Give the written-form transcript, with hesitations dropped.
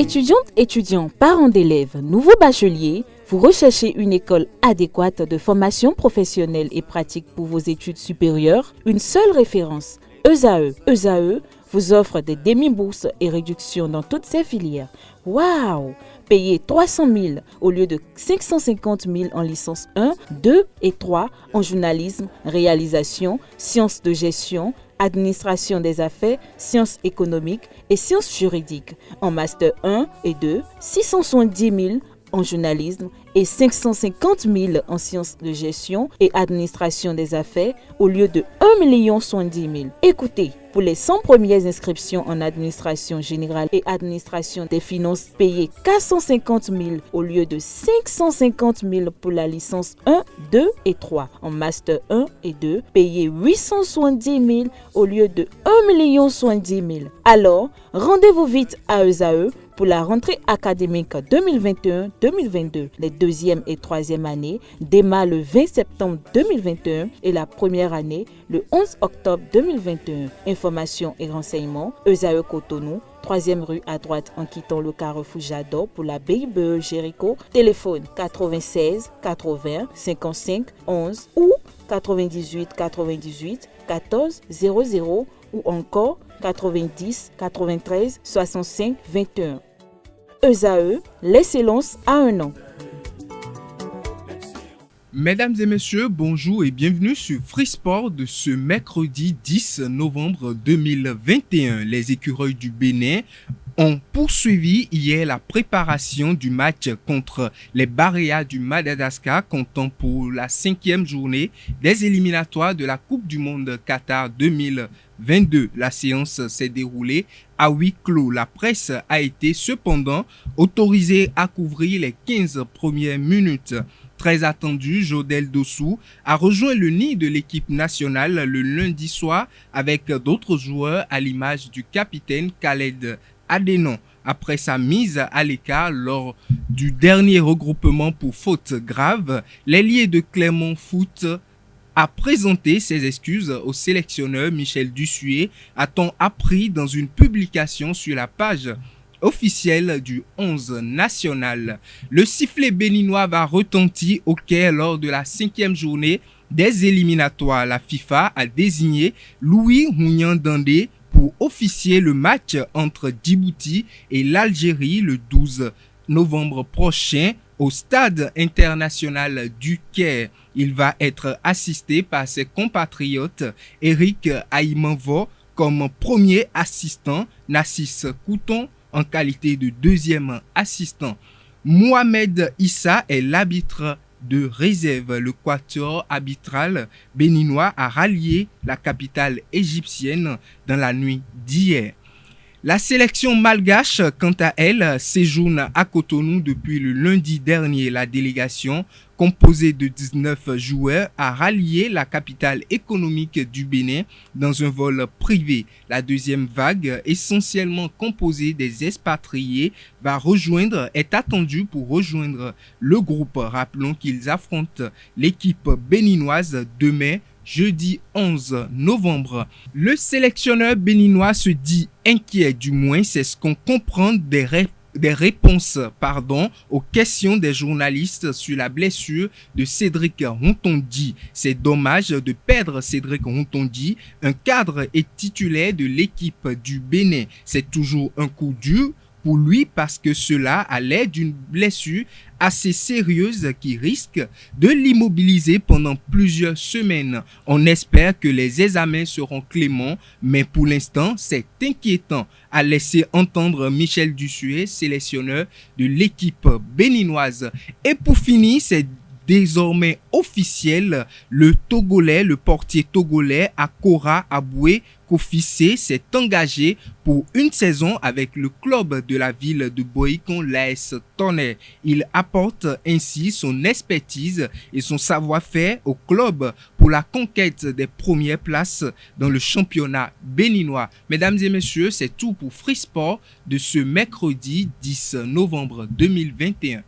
Étudiantes, étudiants, parents d'élèves, nouveaux bacheliers, vous recherchez une école adéquate de formation professionnelle et pratique pour vos études supérieures? Une seule référence, ESAE. ESAE vous offre des demi-bourses et réductions dans toutes ces filières. Waouh! Payez 300 000 au lieu de 550 000 en licence 1, 2 et 3 en journalisme, réalisation, sciences de gestion, administration des affaires, sciences économiques et sciences juridiques. En master 1 et 2, 670 000 en journalisme et 550 000 en sciences de gestion et administration des affaires au lieu de 1 070 000. Écoutez, pour les 100 premières inscriptions en administration générale et administration des finances, payez 450 000 au lieu de 550 000 pour la licence 1, 2 et 3. En master 1 et 2, payez 870 000 au lieu de 1 070 000. Alors, rendez-vous vite à ESAE pour la rentrée académique 2021-2022. Les deuxième et troisième années démarrent le 20 septembre 2021 et la première année le 11 octobre 2021. Informations et renseignements, ESAE Cotonou, 3e rue à droite en quittant le carrefour Jadot pour la BIBE Jéricho. Téléphone 96 80 55 11 ou 98 98 14 00 ou encore 90 93 65 21. ESAE, l'excellence à un an. Mesdames et messieurs, bonjour et bienvenue sur Free Sport de ce mercredi 10 novembre 2021. Les écureuils du Bénin ont poursuivi hier la préparation du match contre les Baréas du Madagascar, comptant pour la 5e journée des éliminatoires de la Coupe du Monde Qatar 2022. La séance s'est déroulée à huis clos. La presse a été cependant autorisée à couvrir les 15 premières minutes. Très attendu, Jodel Dossou a rejoint le nid de l'équipe nationale le lundi soir avec d'autres joueurs à l'image du capitaine Khaled Adénon. Après sa mise à l'écart lors du dernier regroupement pour faute grave, l'ailier de Clermont Foot a présenté ses excuses au sélectionneur Michel Dussuet, a-t-on appris dans une publication sur la page officielle du 11 national. Le sifflet béninois va retentir au Caire lors de la 5e journée des éliminatoires. La FIFA a désigné Louis Mounian-Dandé pour officier le match entre Djibouti et l'Algérie le 12 novembre prochain au stade international du Caire. Il va être assisté par ses compatriotes Eric Aïmanvo comme premier assistant, Nassis Couton en qualité de deuxième assistant. Mohamed Issa est l'arbitre de réserve. Le quatuor arbitral béninois a rallié la capitale égyptienne dans la nuit d'hier. La sélection malgache, quant à elle, séjourne à Cotonou depuis le lundi dernier. La délégation, composée de 19 joueurs, a rallié la capitale économique du Bénin dans un vol privé. La deuxième vague, essentiellement composée des expatriés, est attendue pour rejoindre le groupe. Rappelons qu'ils affrontent l'équipe béninoise demain, jeudi 11 novembre. Le sélectionneur béninois se dit inquiet, du moins c'est ce qu'on comprend des réponses aux questions des journalistes sur la blessure de Cédric Rontondi. C'est dommage de perdre Cédric Rontondi, un cadre et titulaire de l'équipe du Bénin. C'est toujours un coup dur pour lui parce que cela a l'air d'une blessure assez sérieuse qui risque de l'immobiliser pendant plusieurs semaines. On espère que les examens seront cléments, mais pour l'instant, c'est inquiétant, a laissé entendre Michel Dussuet, sélectionneur de l'équipe béninoise. Et pour finir, c'est désormais officiel, le portier togolais Akora Aboué Kofissé s'est engagé pour une saison avec le club de la ville de Boïkon, l'AS Tonnerre. Il apporte ainsi son expertise et son savoir-faire au club pour la conquête des premières places dans le championnat béninois. Mesdames et messieurs, c'est tout pour Free Sport de ce mercredi 10 novembre 2021.